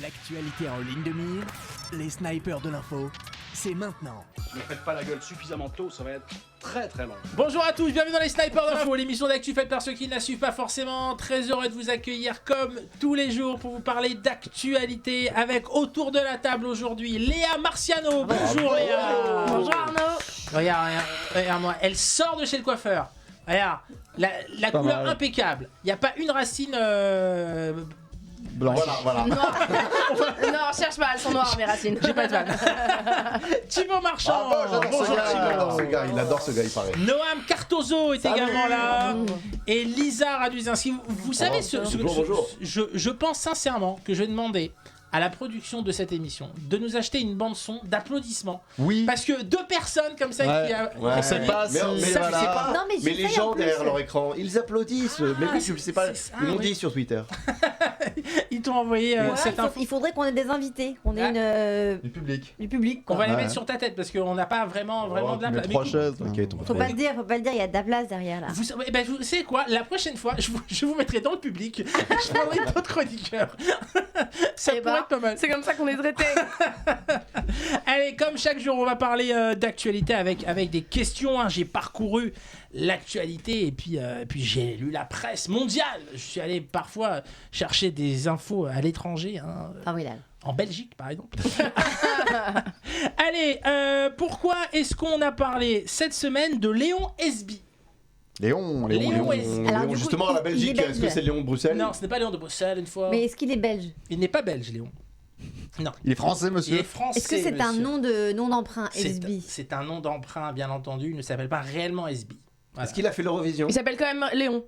L'actualité en ligne de mire, les snipers de l'info, c'est maintenant. Ne faites pas la gueule suffisamment tôt, ça va être très très long. Bonjour à tous, bienvenue dans les Snipers de l'info, l'émission d'actu faite par ceux qui ne la suivent pas forcément. Très heureux de vous accueillir comme tous les jours pour vous parler d'actualité avec autour de la table aujourd'hui Léa Marciano. Bonjour Léa. Bonjour Arnaud. Regarde-moi, elle sort de chez le coiffeur. Regarde, la couleur impeccable. Il n'y a pas une racine blanche. Voilà. Non, cherche pas, elles sont noires mes racines. J'ai pas de vanne. Thibaut Marchand. Bonjour Thibaut. il adore ce gars, il paraît. Noam Cartozo est également là. Et Lisa Raduzinski. Vous savez, Bonjour. je pense sincèrement que je vais demander à la production de cette émission de nous acheter une bande son d'applaudissements. Oui. Parce que deux personnes comme ça Ouais. qui On sait pas si. ça, voilà. c'est pas- Non, mais, Mais les j'essaye gens en plus. derrière leur écran, ils applaudissent. Mais oui, je sais pas. c'est ça, Ils m'ont oui. dit sur Twitter. Ils t'ont envoyé Voilà, cette info. il faudrait qu'on ait des invités, qu'on ait Ouais. Du public. du public. On Quoi. va les Ouais. mettre sur ta tête parce qu'on n'a pas vraiment de la place. Trois Mais chaises. écoute, Ok, ton Faut pas le dire, il y a de la place derrière là. vous savez quoi, la prochaine fois, je vous mettrai dans le public. Je prendrai d'autres chroniqueurs. Ça Eh pourrait ben, être pas mal. C'est comme ça qu'on est traité. Allez, comme chaque jour, on va parler d'actualité avec des questions. Hein. J'ai parcouru l'actualité et puis j'ai lu la presse mondiale. Je suis allé parfois chercher des infos à l'étranger, hein, Formidable. en Belgique par exemple. Allez, pourquoi est-ce qu'on a parlé cette semaine de Léon Esby? Léon. Alors, du coup, Justement, à la il est Belgique, belge. est-ce que c'est Léon de Bruxelles? Non, ce n'est pas Léon de Bruxelles une fois. Mais est-ce qu'il est belge? Il n'est pas belge, Léon. Non, Il est français, il est monsieur. français. Est-ce que c'est un monsieur. nom d'emprunt, SB? C'est un nom d'emprunt, bien entendu. Il ne s'appelle pas réellement Esby. Voilà. Est-ce qu'il a fait l'Eurovision? Il s'appelle quand même Léon.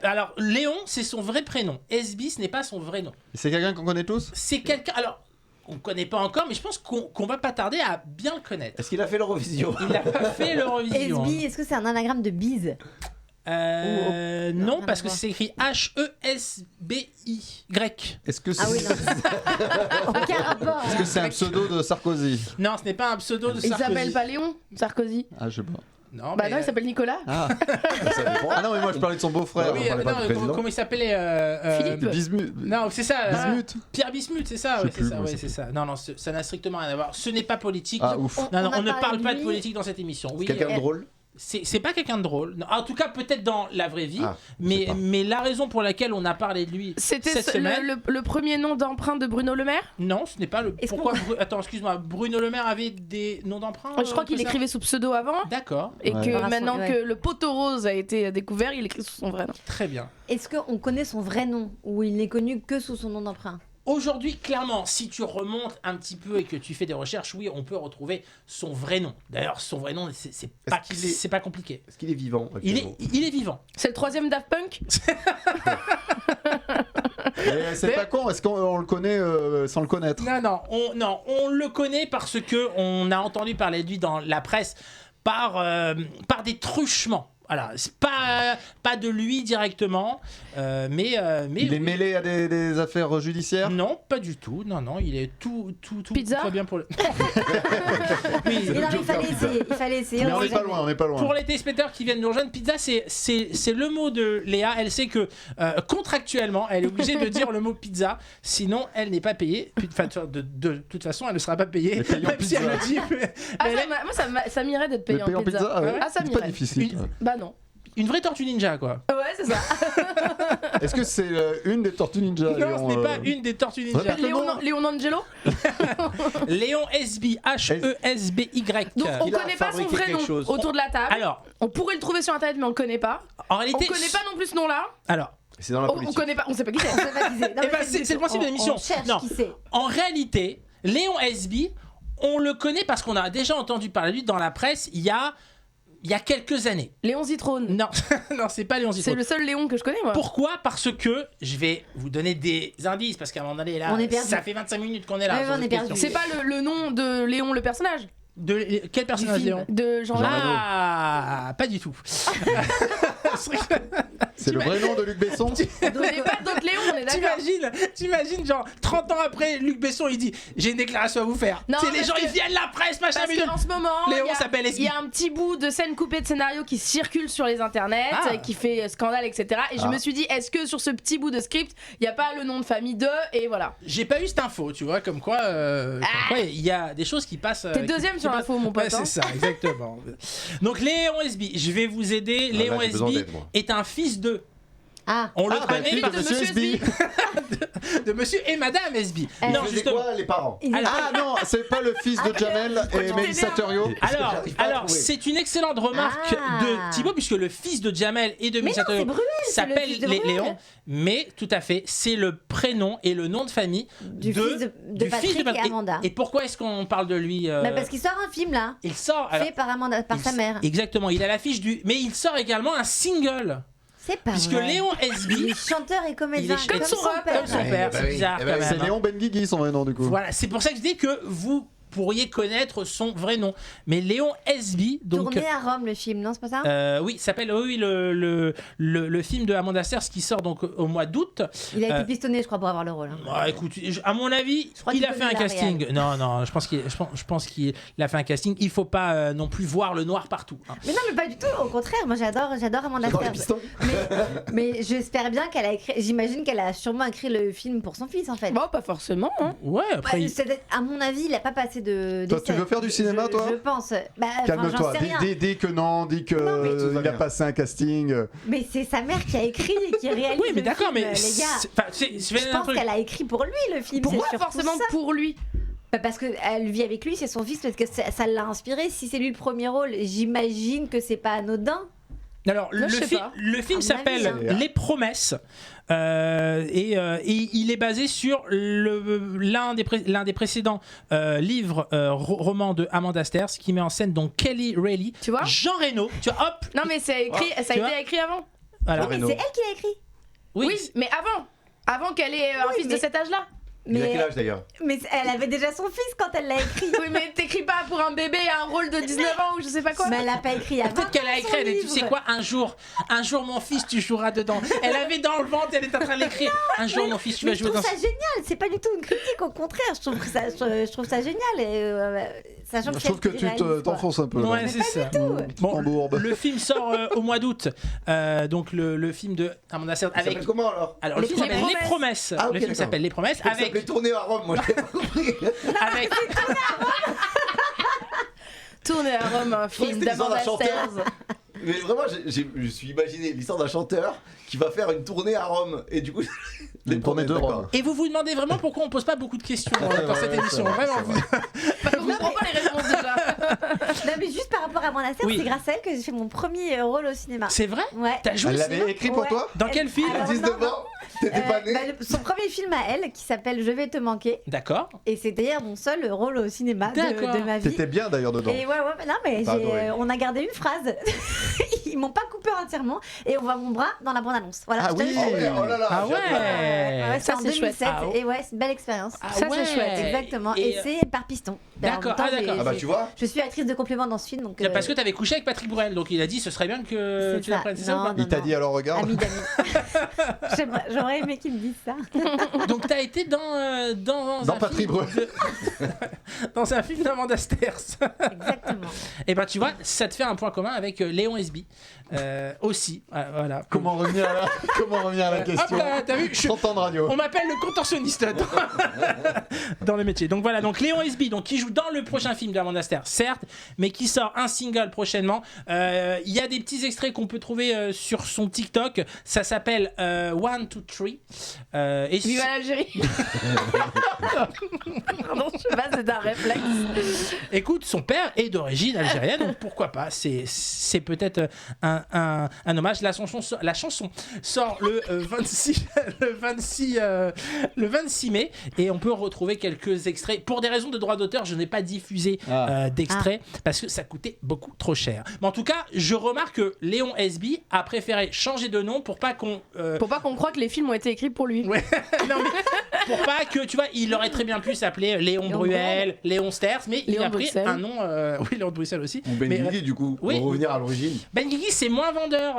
Alors, Léon, c'est son vrai prénom. Esby, ce n'est pas son vrai nom. C'est quelqu'un qu'on connaît tous? C'est quelqu'un. Alors, on ne connaît pas encore, mais je pense qu'on va pas tarder à bien le connaître. Est-ce qu'il a fait l'Eurovision? Il n'a pas fait l'Eurovision. SB, est-ce que c'est un anagramme de bise? Non, rien parce à que voir. c'est écrit H-E-S-B-I. Grec. Est-ce que Ah oui, non. Aucun rapport. Est-ce que c'est un pseudo de Sarkozy? Non, ce n'est pas un pseudo de Il Sarkozy. s'appelle pas Léon, Sarkozy. Ah, je sais pas. Non, Bah mais, non, il s'appelle Nicolas. Ah, ça dépend. Ah non, mais moi je parlais de son beau-frère. oui, on parlait pas du président. comment il s'appelait Philippe. Bismuth. Non, c'est ça. Bismuth. Pierre Bismuth, c'est ça. Je Ouais, sais c'est plus, ça, moi, ouais, c'est c'est ça. Non, ça n'a strictement rien à voir. Ce n'est pas politique. Ah, ouf. Non, On on ne a parlé parle pas de lui. politique dans cette émission. Oui, Quelqu'un de drôle? c'est pas quelqu'un de drôle. Non, en tout cas, peut-être dans la vraie vie. Ah, je sais pas. mais la raison pour laquelle on a parlé de lui C'était cette semaine. le premier nom d'emprunt de Bruno Le Maire. Non, ce n'est pas le. Est-ce Pourquoi Attends, excuse-moi. Bruno Le Maire avait des noms d'emprunt. Je crois qu'il comme ça écrivait sous pseudo avant. D'accord, Et Ouais. que Voilà, maintenant ouais. que le poteau rose a été découvert, il écrit sous son vrai nom. très bien. Est-ce qu'on connaît son vrai nom ou il n'est connu que sous son nom d'emprunt? Aujourd'hui, clairement, si tu remontes un petit peu et que tu fais des recherches, oui, on peut retrouver son vrai nom. D'ailleurs, son vrai nom, c'est pas, qu'il est- c'est pas compliqué. Est-ce qu'il est vivant? Il est, actuellement il est vivant. C'est le troisième Daft Punk. Mais c'est pas con, est-ce qu'on le connaît sans le connaître? Non, on le connaît parce que on a entendu parler de lui dans la presse par des truchements. Voilà, c'est pas de lui directement, mais Il est mêlé à des affaires judiciaires? non, pas du tout. Non, il est tout Pizza très bien pour le. Oui, Mais non, il fallait essayer. Mais on sait n'est pas jamais. loin, on n'est pas loin. pour les téléspectateurs qui viennent nous rejoindre, pizza, c'est le mot de Léa. Elle sait que contractuellement, elle est obligée de dire le mot pizza, sinon elle n'est pas payée. Puis, enfin, de toute façon, elle ne sera pas payée, Mais payée en même si elle pizza. le dit. Mais Ah, elle est moi, ça m'irait d'être Mais payé payer en pizza. ah ouais. Ah, ça C'est pas m'irait. difficile. Bah non. une vraie tortue ninja, quoi. Ouais, c'est ça. Est-ce que c'est une des Tortues Ninja? Non, Léon, ce n'est pas une des tortues ninja. Répète le nom. Léon Angelo. Léon Esby, H-E-S-B-Y. Donc on Il a connaît pas son fabriqué vrai quelque nom chose. autour de la table. Alors, On pourrait le trouver sur internet, mais on le connaît pas. en On réalité, connaît pas non plus ce nom-là. alors, C'est dans la On politique. connaît pas, on sait pas qui c'est. On sait pas qui c'est. Non, Eh mais ben, c'est le principe de l'émission. On cherche Non. qui c'est. en réalité, Léon Esby, on le connaît parce qu'on a déjà entendu parler de lui dans la presse il y a quelques années. Léon Zitrone. Non, non, c'est pas Léon C'est Zitrone. le seul Léon que je connais, moi. Pourquoi? Parce que je vais vous donner des indices, parce qu'à un moment donné, là, On est perdu. ça fait 25 minutes qu'on est là. Ouais, sur on est cette perdu. question. C'est pas le nom de Léon le personnage De quel du personnage, film Léon? de Jean Jean Reno. Ah, pas du tout. C'est le vrai nom de Luc Besson. On connaît pas d'autres Léon, on est d'accord. T'imagines, genre 30 ans après, Luc Besson il dit j'ai une déclaration à vous faire. Non, C'est les parce gens que- ils viennent la presse machin Parce bidule. qu'en ce moment, Léon il y a- s'appelle Esbi. il y a un petit bout de scène coupée de scénario qui circule sur les internets, Ah. qui fait scandale, etc. Et je me suis dit, est-ce que sur ce petit bout de script, il n'y a pas le nom de famille de, et voilà. J'ai pas eu cette info, tu vois, comme quoi il y a des choses qui passent. T'es deuxième sur l'info, mon pote. Ouais, c'est ça, exactement. Donc Léon Esbi, je vais vous aider. Léon là, j'ai besoin Esbi d'aide, moi. est un fils de. Ah, On le Ah, bah, connaît fils de de Monsieur Monsieur Esbi. de monsieur et madame Esbi. Eh, Non, Ils faisaient justement. quoi, les parents ils- Ah non, c'est pas le fils de Jamel et tu Mélissa t'énerves Thuriot. Alors, J'arrive pas à trouver. c'est une excellente remarque Ah. de Thibaut, puisque le fils de Jamel et de Mais Mélissa non, c'est Thuriot Bruel, c'est le s'appelle fils de Bruel. Léon, mais tout à fait, c'est le prénom et le nom de famille Du de, fils de du Patrick et Patrick. Amanda. Et pourquoi est-ce qu'on parle de lui Bah, parce qu'il sort un film là, Il sort. alors, fait par Amanda, par il- sa mère. Exactement, il a l'affiche du. Mais il sort également un single. C'est pas Puisque vrai. Léon Il Esbi, est chanteur et comédien, Il est comme comme son père. comme son père, bah c'est oui. bizarre Eh quand ben, même. c'est hein. Léon Benguigui son vrai nom du coup. Voilà, c'est pour ça que je dis que vous pourriez connaître son vrai nom. Mais Léon Esbi, donc. Tourné à Rome le film, non c'est pas ça Oui, ça s'appelle le film de Amanda Serres qui sort donc au mois d'août. Il a été euh, pistonné je crois pour avoir le rôle. Hein. Ah, écoute, à mon avis, Je crois il qu'il a fait connaît un la casting. Non, je pense qu'il a fait un casting. Il faut pas non plus voir le noir partout. hein. Mais non mais pas du tout, au contraire, moi j'adore Amanda Dans les Serres. pistons. Mais j'espère bien qu'elle a écrit, j'imagine qu'elle a sûrement écrit le film pour son fils en fait. Bon, pas forcément. Hein. Ouais, après. Ouais, à mon avis, il a pas passé de. Toi, d'essai. tu veux faire du cinéma, toi Je pense. Bah, enfin, Calme-toi, j'en sais rien. dis que non, dis que Non, mais il a passé un casting. Mais c'est sa mère qui a écrit et qui réalise. Oui, mais le d'accord, film, mais. les gars. Je Je pense qu'elle a écrit pour lui le film. Pourquoi c'est surtout forcément ça. pour lui? Bah, parce qu'elle vit avec lui, c'est son fils, parce que ça l'a inspiré. Si c'est lui le premier rôle, j'imagine que c'est pas anodin. Alors, Moi, je sais pas. le film À mon s'appelle avis, hein. Les Promesses et il est basé sur l'un des précédents livres romans de Amanda Serres qui met en scène donc Kelly Reilly, Tu vois? Jean Reno, tu vois, hop, Non, mais c'est écrit, ça a Tu vois été écrit avant. voilà. Mais c'est elle qui l'a écrit. Oui, mais avant. Avant qu'elle ait un Oui, fils de mais- cet âge-là. Il a quel Mais, âge d'ailleurs mais elle avait déjà son fils quand elle l'a écrit. Oui, mais t'écris pas pour un bébé un rôle de 19 ans ou je sais pas quoi. Mais elle l'a pas écrit avant. Peut-être qu'elle a écrit, elle dit, tu sais quoi, un jour mon fils, tu joueras dedans. Elle avait dans le ventre, elle est en train de l'écrire. Un jour mon fils, tu Mais vas je jouer trouve dans. ça génial, c'est pas du tout une critique, au contraire, je trouve ça génial. Et, sachant Je que trouve que c'est tu réaliste, quoi. t'enfonces un peu. là. Ouais, c'est ça. Bon, Tambourbe. le film sort au mois d'août. Donc le film de Amanda Serres Ça avec. s'appelle comment alors Alors le Les film s'appelle Les Promesses. Ah, ok, Le film d'accord. s'appelle Les Promesses Ça s'appelait avec tourner à Rome, moi j'ai pas compris. avec Tourner à Rome, un film C'était l'histoire d'un d'Amanda chanteur. Serres. Mais vraiment, je me suis imaginé l'histoire d'un chanteur qui va faire une tournée à Rome. Et du coup, Une tournée de d'accord. Rome. Et vous vous demandez vraiment pourquoi on pose pas beaucoup de questions dans cette ouais, émission. c'est vrai, Vraiment. c'est Je comprends pas les réponses déjà. Non, mais juste par rapport à Amanda Serres, Oui. c'est grâce à elle que j'ai fait mon premier rôle au cinéma. C'est vrai? Ouais. T'as joué Elle au l'avait cinéma écrit pour Ouais. toi Dans quel film? Alors, 19 non, ans T'étais pas né Son premier film à elle, qui s'appelle Je vais te manquer, D'accord. et c'est d'ailleurs mon seul rôle au cinéma D'accord. de ma vie. T'étais bien d'ailleurs dedans. Et ouais, mais non, mais T'as adoré. on a gardé une phrase. Ils m'ont pas coupé entièrement, et on voit mon bras dans la bande-annonce. Voilà, Ah je te oui le dis. Oh là là Ah j'adore. ouais. Ouais, c'est Ça, en c'est chouette. 2007, Ah ouais. et ouais, c'est une belle expérience. Ah Ça, c'est ouais. chouette, Exactement, et, c'est par piston. D'accord, En même temps, d'accord. Ah bah tu vois Je suis actrice de complément dans ce film, donc. Parce que t'avais couché avec Patrick Bruel, donc il a dit ce serait bien que C'est tu ça. l'apprennes, c'est ça ou Non, pas non. Il t'a dit alors regarde Ami d'amis. J'aurais aimé qu'ils me disent ça. Donc t'as été dans Dans un Patrick film Bruel. dans un film d'Amanda Serres. Exactement. Et ben tu vois, ça te fait un point commun avec Léon Esbi aussi. Voilà. Comment revenir à la Hop question là, t'as vu, 30 ans de radio. on m'appelle le contorsionniste dans le métier. Donc voilà, donc Léon Esbi, donc qui joue dans le prochain film d'Amanda Serres, certes, mais qui sort un single prochainement. Il y a des petits extraits qu'on peut trouver sur son TikTok. Ça s'appelle 1, 2, 3. Et Vive l'Algérie. Pardon, je sais pas, c'est un réflexe. écoute, son père est d'origine algérienne, donc pourquoi pas. C'est peut-être un hommage. La chanson sort le 26 mai et on peut retrouver trouvé quelques extraits. Pour des raisons de droit d'auteur, je n'ai pas diffusé d'extraits parce que ça coûtait beaucoup trop cher. Mais en tout cas, je remarque que Léon SB a préféré changer de nom pour pas qu'on croie que les films ont été écrits pour lui. Ouais. Non, mais pour pas que, tu vois, il aurait très bien pu s'appeler Léon Bruel, Léon Sterz, mais il a pris Bruxelles. un nom. Oui, Léon Bruxelles aussi. Ou Ben Mais, Guigui, du coup, oui. pour revenir à l'origine. Ben Guigui, c'est moins vendeur.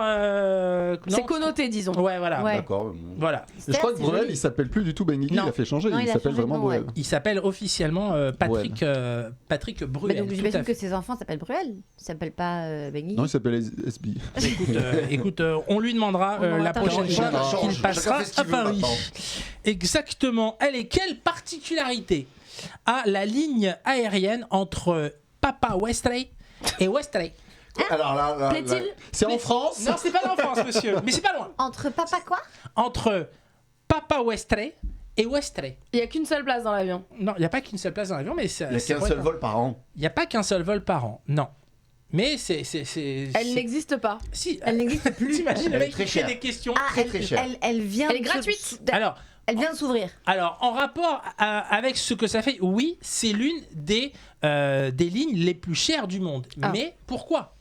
C'est connoté, disons. Ouais, voilà. Ouais. D'accord. Voilà. Je crois que c'est Bruel, joli. il s'appelle plus du tout Ben Guigui, Non. il a fait changer, Non, il il a s'appelle changé de vraiment nom, ouais. Bruel. Il s'appelle officiellement Patrick Mais donc Bruel. j'imagine que ses enfants s'appellent Bruel. Ils s'appellent pas Ben Guigui. Non, il s'appelle SB. Écoute, on lui demandera On la attend. prochaine fois Chacun change. qu'il passera Chacun fait ce qu'il à veut Paris. maintenant. Exactement. Allez, quelle particularité a la ligne aérienne entre Papa Westray et Westray? Alors là, Plaît-il C'est en France? Non, c'est pas en France, monsieur, mais c'est pas loin. Entre papa quoi? Entre Papa Westray et Westray. Il y a qu'une seule place dans l'avion. Non, il n'y a pas qu'une seule place dans l'avion, mais il n'y a qu'un seul vol par an. Il n'y a pas qu'un seul vol par an, non. Mais c'est. Elle n'existe pas. Si, Elle n'existe plus. t'imagines le Elle est mec très qui fait chère. des questions. Ah, Très, très cher. elle vient. Elle est de- gratuite. Elle vient de s'ouvrir. Alors, en rapport avec ce que ça fait, oui, c'est l'une des lignes les plus chères du monde. Ah. Mais pourquoi?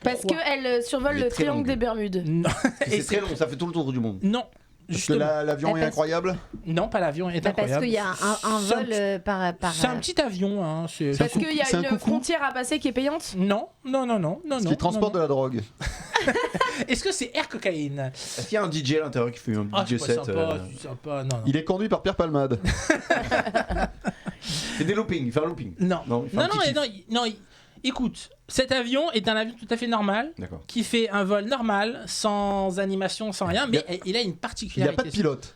Parce Pourquoi qu'elle survole Elle est le très triangle longue. des Bermudes. Non, Et c'est très long, ça fait tout le tour du monde. non, Parce que justement. l'avion Elle est passe- incroyable. Non, pas l'avion est Bah, parce incroyable. qu'il y a un C'est un vol petit- par. C'est un petit avion. Hein, c'est- Parce qu'il y a c'est un une coucou. frontière à passer qui est payante. Non. Ce qui transporte de la drogue. Est-ce que c'est Air Cocaine? Est-ce qu'il y a un DJ à l'intérieur qui fait un Ah, DJ c'est set pas sympa, c'est sympa. Non, non. Il est conduit par Pierre Palmade. C'est des loopings, il fait un looping. Non, Non, il fait non, un petit kiff. écoute, cet avion est un avion tout à fait normal, D'accord. qui fait un vol normal, sans animation, sans rien, mais il a une Il n'y particularité. a pas de pilote.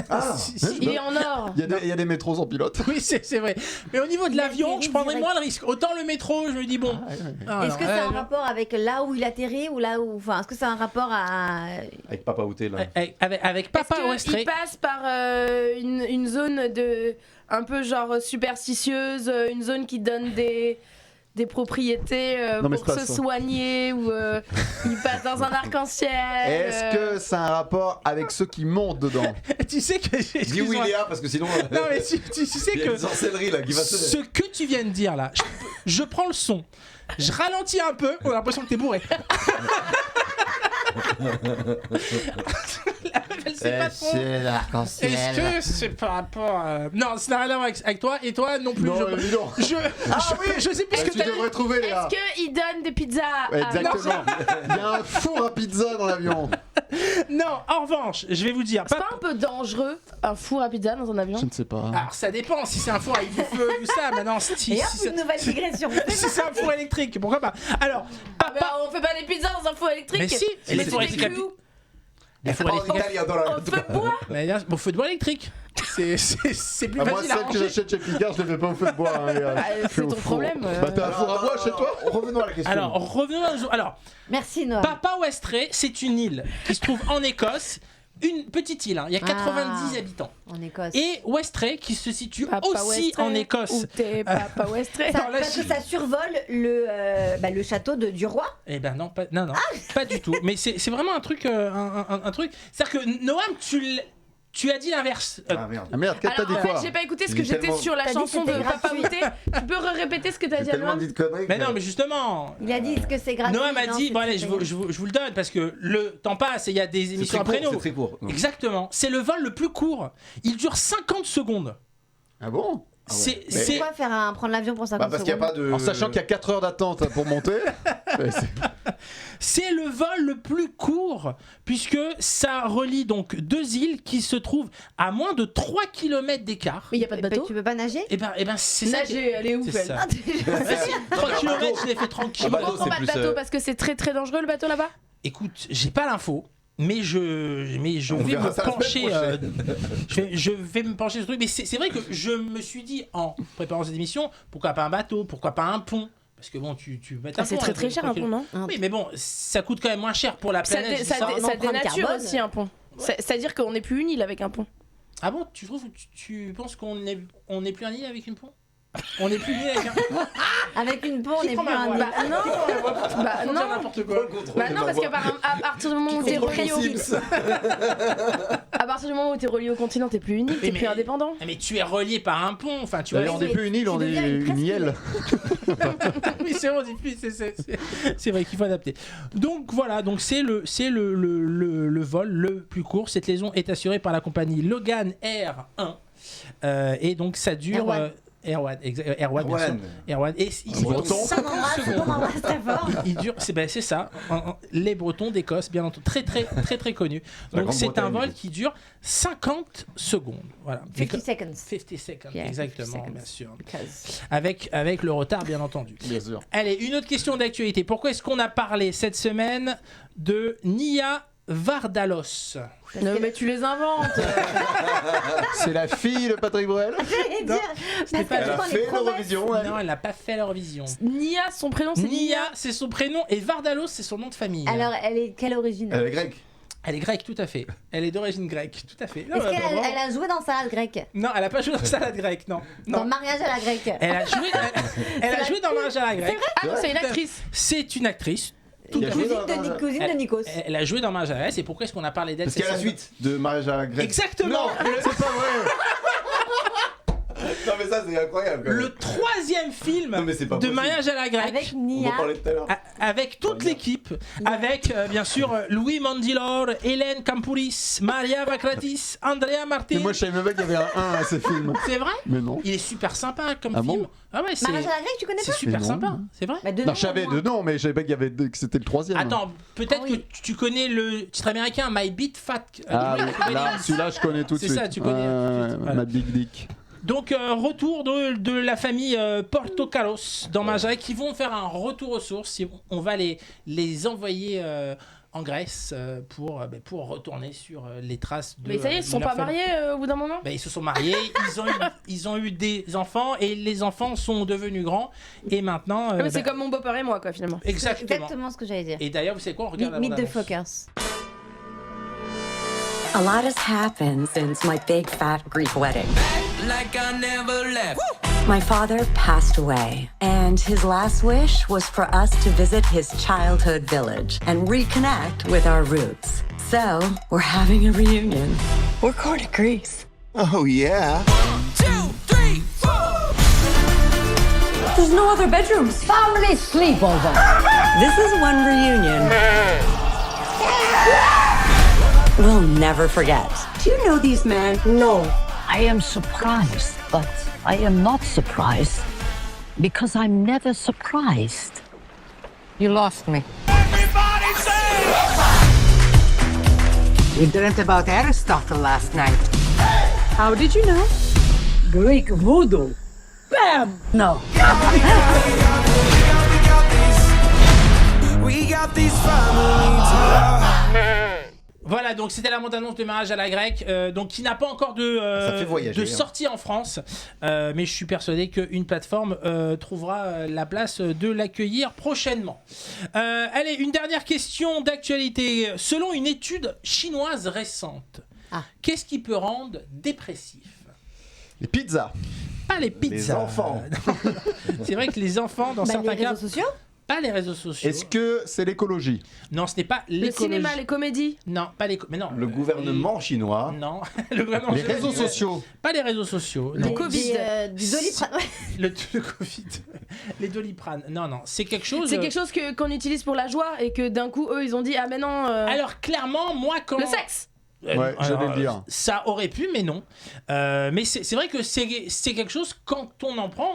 Ah, Il est en or. Il y a des métros sans pilote. Oui, c'est vrai. Mais au niveau de Il l'avion, atterrit je prendrais direct. moins le risque. Autant le métro, je me dis bon. Ah, Est-ce non, que c'est un non. rapport avec là où il atterrit ou là où. Enfin, est-ce que c'est un rapport à. avec Papa Outé là. Avec Papa Est-ce Westray. qu'il passe par une zone de un peu genre superstitieuse, une zone qui donne des propriétés Non, mais pour c'est pas se ça. soigner ou il passe dans un arc-en-ciel. Est-ce que c'est un rapport avec ceux qui montent dedans? Tu sais que. Dis excuse-moi. où il est, parce que sinon. Non, mais tu sais il y a que. une sorcellerie là qui va Ce se. que tu viens de dire là, je prends le son, je ralentis un peu, on a l'impression que t'es bourré. Elle sait pas trop. l'arc-en-ciel. Est-ce que c'est par rapport à... Non, ça n'a rien à voir avec toi, et toi non plus. Non, je... évidemment. je sais plus ce que Tu t'as dit. devrais trouver, Léa. Est-ce qu'il donne des pizzas Ouais, à- exactement. Il y a un four à pizza dans l'avion. Non, en revanche, je vais vous dire. C'est pas un peu dangereux un four à pizza dans un avion? Je ne sais pas. Alors ça dépend, si c'est un four avec du feu, tout ça, maintenant, si Et hop, c'est une nouvelle digression. si c'est un four électrique, pourquoi pas. Alors, Ah bah, on fait pas des pizzas dans un four électrique. mais si, Mais les c'est fours des électriques. clous. Les fours électriques. Italia dans la. Au feu de bois. Mais bien, bon, feu de bois électrique. C'est plus Moi, facile à celle que ranger. j'achète chez Picard, je ne les fais pas au feu de bois. Hein, Léa. Ah, Je fais c'est au ton four. problème. Bah, t'as un four à bois chez toi? Revenons à la question. Alors, revenons à nous. Alors, Merci Noah. Papa Westray, c'est une île qui se trouve en Écosse. Une petite île, hein. Il y a 90 habitants. En Écosse. Et Westray qui se situe Papa aussi Westray, en Écosse. Où t'es Papa Westray? Ça- Alors là, parce je- que ça survole le château du roi. Eh ben non, pas du tout. Mais c'est vraiment un truc, un truc. C'est-à-dire que Noam, tu as dit l'inverse. Ah merde. Ah merde, qu'est-ce que Alors t'as en dit fait, quoi? j'ai pas écouté ce J'ai que j'étais tellement- sur la T'as dit chanson que de c'était Papa gratuit. Outé. Tu peux répéter ce que t'as J'ai dit à tellement Noam? dit de conneries. Mais que- non, mais justement. Il a dit que c'est gratuit. Noam a non, dit, c'est bon allez, je payant. vous le donne parce que le temps passe et il y a des C'est émissions très après court, nous. c'est très court. Exactement. C'est le vol le plus court. Il dure 50 secondes. Ah bon? Ah ouais. C'est- Mais- c'est- Pourquoi faire prendre l'avion pour 50 Bah parce qu'il n'y a secondes pas de. En sachant qu'il y a 4 heures d'attente pour monter. Ouais, c'est- C'est le vol le plus court puisque ça relie donc deux îles qui se trouvent à moins de 3 km d'écart. Mais il y a pas de bateau. Tu peux pas nager Et ben c'est ça. Nager, elle est ouf C'est elle. ça. Ah, t'es- Vas-y, 3 km, je l'ai fait tranquille. Ah bah, Pourquoi on c'est prend pas de plus, bateau? Parce que c'est très très dangereux le bateau là-bas? Écoute, j'ai pas l'info. Mais je On vais verra me ça la pencher. semaine Je vais me pencher sur ce truc. Mais c'est vrai que je me suis dit en préparant cette émission, pourquoi pas un bateau, pourquoi pas un pont? Parce que bon, tu mets un C'est pont, très hein, très cher un tranquille. pont, non? Oui, mais bon, ça coûte quand même moins cher pour la Ça, planète. dé- je dis ça, ça. dé- en ça empreinte dénature carbone. aussi un pont. C'est-à-dire qu'on n'est plus une île avec un pont. Ah bon, tu trouves tu penses qu'on est plus un île avec une pont? On est plus une île avec un pont? Avec une peau, on est prend plus ma un voix île. Bah non. Bah Faut dire non. n'importe quoi. Bah non, parce qu'à partir du moment où t'es Contrôle relié au... Sims. À partir partir du moment où t'es relié au continent, t'es plus unique, t'es Mais- plus indépendant. Mais tu es relié par un pont, enfin tu vois. D'ailleurs, on n'est plus une île, on deviens est une une presqu'île. IL. Oui, c'est vrai, c'est vrai qu'il faut adapter. Donc voilà, donc c'est le vol le plus court. Cette liaison est assurée par la compagnie Logan Air 1. Et donc ça dure. Airone. Airone, Airone, bien sûr. Erwan. Airone. Et il dure Breton. 50 On secondes. m'embrasse très fort. Il dure, c'est ça, les Bretons d'Écosse, bien entendu, très connu. La Donc c'est un Grande-Bretagne, vol du coup. qui dure 50 secondes. Voilà. 50 seconds. 50 seconds, Yeah, exactement, 50 seconds. bien sûr. Because- Avec le retard, bien entendu. Bien sûr. Allez, une autre question d'actualité. Pourquoi est-ce qu'on a parlé cette semaine de Nia Vardalos? Non, mais tu les inventes. C'est la fille de Patrick Bruel. J'allais dire, parce pas- que Elle a quand les fait promesses- l'Eurovision, elle. Non, elle n'a pas fait l'Eurovision. Nia, son prénom c'est Nia, c'est son prénom et Vardalos, c'est son nom de famille. Alors, elle est quelle origine Elle est grecque. Elle est grecque, tout à fait. Elle est d'origine grecque, tout à fait. Non, Est-ce bah, qu'elle bravo. elle a joué dans Salade grecque Non, elle a pas joué dans Salade grecque, non. Dans Non. Mariage à la grecque Elle a joué, elle a joué dans Mariage à la grecque. Ah non, c'est une actrice. C'est une actrice. Tout Il a à joué fait. dans- Cousine de Nikos. Elle a joué dans Mariage à la grecque. Et pourquoi est-ce qu'on a parlé d'elle Parce qu'il y a la cette semaine suite de Mariage à la grecque. Exactement. Non, c'est pas vrai. Non mais ça c'est incroyable quand même. Le troisième film Non, mais c'est pas de possible. Mariage à la grecque. Avec On Nia. en parlait tout à l'heure. Avec toute l'équipe, avec bien sûr Louis Mandylor, Hélène Kampouris, Maria Vakratis, Andrea Martin. Et moi, je savais même pas qu'il y avait un 1 à ces films. C'est vrai? Mais non. Il est super sympa comme Ah film. bon Ah ouais, c'est Mariage à la grecque, tu connais c'est pas super Mais non. sympa. C'est vrai? Bah, de Non, nom, je savais au moins. de nom, mais je savais pas qu'il y avait que c'était le troisième. Attends, peut-être Ah oui. que tu connais le titre américain My Big Fat. Ah oui, Comedians. là, celui-là, je connais tout de C'est suite. ça, tu connais. Voilà. Ma Big Dick. Donc retour de la famille Portocalos dans Majac qui vont faire un retour aux sources. On va les envoyer en Grèce pour retourner sur les traces de. Mais ça y est, ils se sont de leur pas famille. mariés au bout d'un moment. Ben, ils se sont mariés, ils ont eu des enfants et les enfants sont devenus grands et maintenant. Ouais, mais c'est ben, comme mon beau-père et moi, quoi, finalement. exactement. Exactement ce que j'allais dire. Et d'ailleurs, vous savez quoi, on regarde la Meet the bande-annonce. Fockers. A lot has happened since my big fat Greek wedding. Like I never left. My father passed away, and his last wish was for us to visit his childhood village and reconnect with our roots. So, we're having a reunion. We're going to Greece. Oh, yeah. 2, 3, 4. There's no other bedrooms. Family sleepover. This is one reunion we'll never forget. Do you know these men? No, I am surprised, but I am not surprised because I'm never surprised. You lost me. Everybody say. We dreamt about Aristotle last night. How did you know? Greek voodoo. Bam! No. We got these families. Voilà, donc c'était la bande-annonce de Mariage à la grecque, donc qui n'a pas encore Ça fait voyager, de hein. sortie en France, mais je suis persuadé qu'une plateforme trouvera la place de l'accueillir prochainement. Allez, une dernière question d'actualité. Selon une étude chinoise récente, qu'est-ce qui peut rendre dépressif? Les pizzas. Pas les pizzas. Les enfants. C'est vrai que les enfants, dans Bah, certains les cas, réseaux sociaux. pas les réseaux sociaux. Est-ce que c'est l'écologie? Non, ce n'est pas Le l'écologie. cinéma, les comédies. Non, pas les. Mais non. Le gouvernement chinois. Non, le gouvernement. Les réseaux sociaux. Pas les réseaux sociaux. Le non. Covid. Du Doliprane. Ouais. Le Covid. Les Doliprane. Non, non, c'est quelque chose. C'est quelque chose qu'on utilise pour la joie et que d'un coup, eux, ils ont dit ah mais non. Alors clairement, moi quand. Le sexe. Ouais, j'allais le dire. Ça aurait pu, mais non. Mais c'est vrai que c'est quelque chose quand on en prend.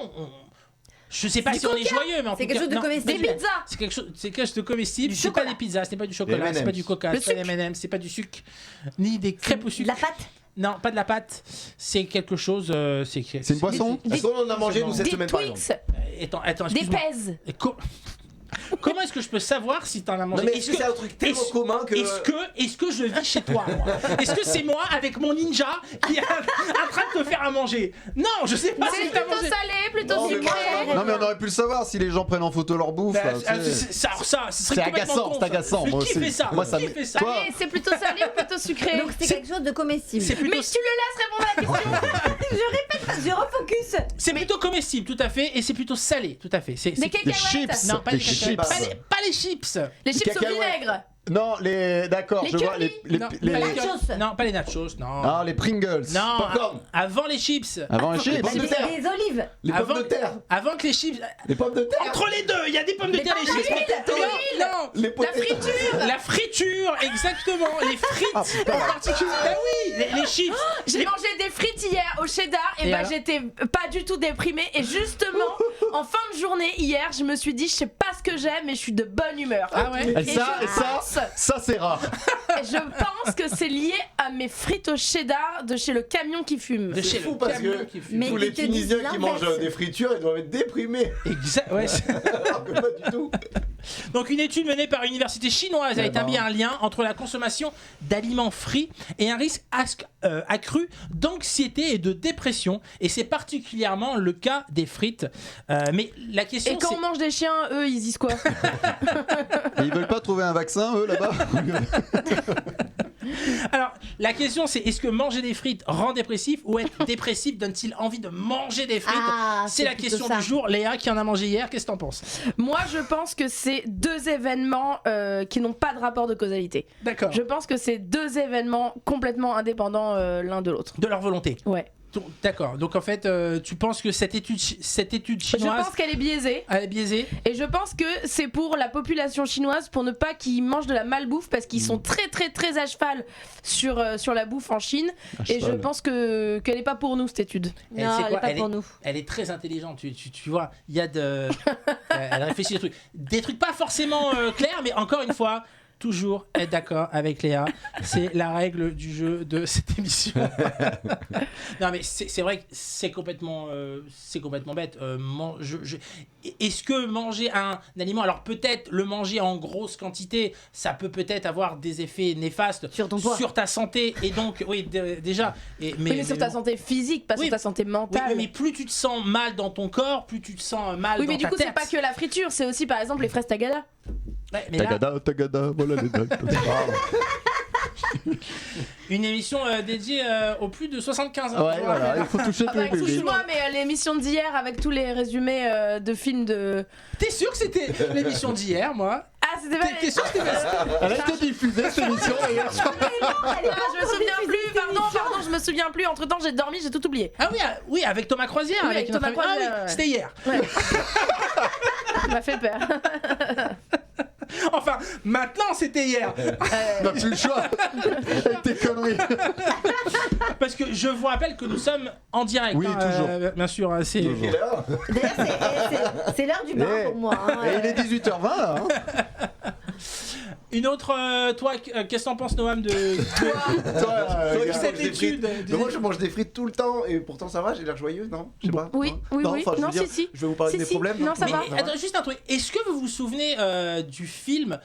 Je sais pas Du si on est coca. joyeux, mais en C'est tout quelque cas, chose de non. comestible. Des pizzas. C'est quelque chose de comestible. Du C'est pas chocolat. des pizzas, c'est pas du Les chocolat, c'est pas M&M's. du coca, Le c'est pas des M&M's, c'est pas du sucre, ni des crêpes au De sucre. la pâte. Non, pas de la pâte. C'est quelque chose. C'est une boisson? Est-ce qu'on en a mangé nous cette Des semaine par exemple? Twix. Attends, Des excuse-moi. pèses. Comment est-ce que je peux savoir si t'en as mangé? Non mais est-ce que c'est un truc tellement commun que... Est-ce que je vis chez toi, moi? Est-ce que c'est moi avec mon ninja qui est en train de te faire à manger? Non, je sais pas si C'est t'as plutôt mangé. salé, plutôt Non, mais sucré. moi, Non, mais on aurait pu le savoir si les gens prennent en photo leur bouffe. Bah, là, tu sais. ça, ce serait C'est complètement agaçant, con, c'est ça. agaçant. Mais Moi qui aussi. fait ça? Moi, ça Qui me- fait ça? Toi- Allez, c'est plutôt salé ou plutôt sucré? Donc c'est quelque chose de comestible. C'est plutôt. Mais tu le laisses répondre à la question. Je répète Je refocus. C'est plutôt comestible, tout à fait, et c'est plutôt salé, tout à fait. C'est Des cacahuètes. chips. Non, pas les cacahuètes. chips. Pas les chips. Les chips au cacahuètes. vinaigre. Non, d'accord, Les je vois curly. Non, les- pas les nachos. Non, pas les nachos, non. Ah, les Pringles. Non, Popcorn. avant les chips. Avant les chips. pommes de terre. Des olives. Les Avant- pommes de terre. Avant que les chips. Les pommes de terre. Entre les deux, il y a des pommes de terre et les chips. Non, Les La potatoes. friture. la friture, exactement. Les frites en particulier. Ah oui, les chips. J'ai mangé des frites hier au cheddar et, Et bah alors j'étais pas du tout déprimée et justement en fin de journée hier je me suis dit je sais pas ce que j'aime mais je suis de bonne humeur. Ah ouais. Et ça, ça c'est rare. Je pense que c'est lié à mes frites au cheddar de chez le camion qui fume. De chez fou le parce camion que qui fume. Mais tous ils les te disent Tunisiens qui l'inverse. mangent des fritures, ils doivent être déprimés. Exact. Ouais. Alors que pas du tout. Donc une étude menée par l'université chinoise a établi un lien entre la consommation d'aliments frits et un risque accru d'anxiété et de dépression, et c'est particulièrement le cas des frites. Mais la question Et quand c'est... on mange des chiens, eux ils disent quoi? Et ils veulent pas trouver un vaccin, eux, là-bas? Alors la question c'est, est-ce que manger des frites rend dépressif, ou être dépressif donne-t-il envie de manger des frites? Ah, C'est la plutôt question ça. du jour. Léa qui en a mangé hier, qu'est-ce que t'en penses? Moi je pense que c'est deux événements qui n'ont pas de rapport de causalité. D'accord. Je pense que c'est deux événements complètement indépendants l'un de l'autre. De leur volonté. Ouais. D'accord. Donc en fait, tu penses que cette étude Je chinoise, pense qu'elle est biaisée. elle est biaisée? Et je pense que c'est pour la population chinoise, pour ne pas qu'ils mangent de la malbouffe, parce qu'ils sont très très très à cheval sur la bouffe en Chine. Et je pense que qu'elle n'est pas pour nous cette étude. Elle, Non, c'est elle quoi est pas Elle pour est- nous. Elle est très intelligente, tu vois. Il y a de. Elle réfléchit des trucs pas forcément clairs, mais encore une fois, toujours être d'accord avec Léa. C'est la règle du jeu de cette émission. Non, mais c'est vrai que c'est complètement bête. Est-ce que manger un aliment, alors peut-être le manger en grosse quantité, ça peut-être avoir des effets néfastes Sur ton poids. sur ta santé, et donc, oui, déjà. Mais sur ta santé physique, pas Oui. sur ta santé Oui, mentale. mais plus tu te sens mal dans ton corps, plus tu te sens mal Oui, dans mais du ta coup, tête. c'est pas que la friture, c'est aussi par exemple les fraises tagada. Ouais, mais là, Tagada, voilà les dates. une émission dédiée aux plus de 75 ans. Ouais, voilà, il faut toucher Ah tous bah, les publics. excuse-moi, mais l'émission d'hier avec tous les résumés de films de. T'es sûr que c'était l'émission d'hier, moi? Ah, c'était pas. T'es sûr que c'était Elle a été diffusée cette émission hier. Ah, je me souviens plus, pardon, je me souviens plus. Entre temps, j'ai dormi, j'ai tout oublié. Ah oui, oui, avec Thomas Croisière. Oui, avec Thomas notre ami- Croisière, Ah oui, ouais. c'était hier. Ça m'a fait peur. Enfin, maintenant c'était hier. On n'a plus le choix. Avec tes conneries. Parce que je vous rappelle que nous sommes en direct. Oui, toujours. Bien sûr, c'est. Et là, D'ailleurs, c'est l'heure du bain Eh. pour moi. hein. Et il est 18h20 là. Une autre, toi, qu'est-ce que t'en penses, Noam, de Toi, toi, de tu cette manges des frites. étude Mais moi je mange des frites tout le temps et pourtant ça va, j'ai l'air joyeux, non? Je sais pas. Oui, non oui, non, oui. enfin, je veux Non, dire, si. Je vais vous parler Si, de mes si. problèmes. Non, ça Mais va. attends, juste un truc. Est-ce que vous vous souvenez du film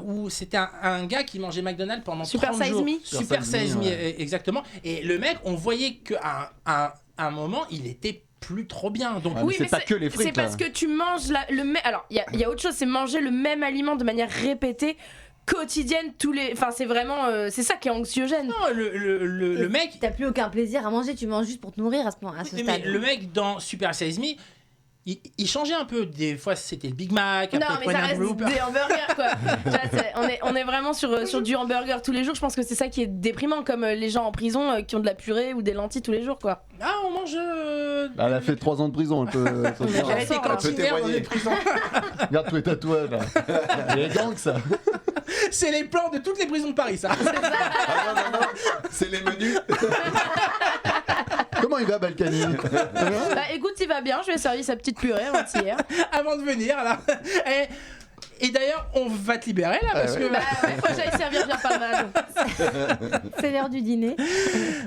où c'était un gars qui mangeait McDonald's pendant Super 30 Size jours? Me. Super Size Me, ouais. exactement. Et le mec, on voyait qu'à un moment, il était plus trop bien. Donc, Ouais, mais c'est pas que les frites, C'est parce là. que tu manges le même. Alors, il y a autre chose, c'est manger le même aliment de manière répétée, quotidienne, tous les. Enfin, c'est vraiment. C'est ça qui est anxiogène. non, le mec. T'as plus aucun plaisir à manger, tu manges juste pour te nourrir à ce point, à ce Mais stade. le mec dans Super Size Me, il changeait un peu. Des fois, c'était le Big Mac. Non, après, il mais prenait ça un reste double Whopper. des hamburgers, quoi. Tu vois, on est vraiment sur du hamburger tous les jours. Je pense que c'est ça qui est déprimant, comme les gens en prison qui ont de la purée ou des lentilles tous les jours, quoi. Ah, on mange. Elle a fait 3 ans de prison, elle peut. ça se Elle faire. Elle était sort, là. cantinière dans témoigner. les prisons. Regarde tous les tatouages là. Les gangs ça. C'est les plans de toutes les prisons de Paris, ça. Ah non, non, non, c'est les menus. Comment il va Balkany? Bah écoute, il va bien. Je lui ai servi sa petite purée avant-hier. Avant de venir, là. Et d'ailleurs, on va te libérer, là, parce que... Bah, faut que j'aille servir bien pas mal. C'est l'heure du dîner.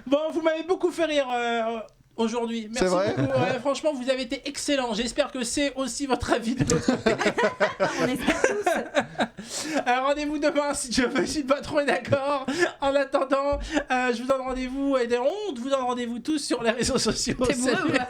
Bon, vous m'avez beaucoup fait rire aujourd'hui. Merci C'est vrai beaucoup. Ouais, franchement, vous avez été excellent. J'espère que c'est aussi votre avis de l'autre côté. On espère tous. Rendez-vous demain si le patron est d'accord. En attendant, je vous donne rendez-vous, et on vous donne rendez-vous tous sur les réseaux sociaux. T'es bourré Salut. ou pas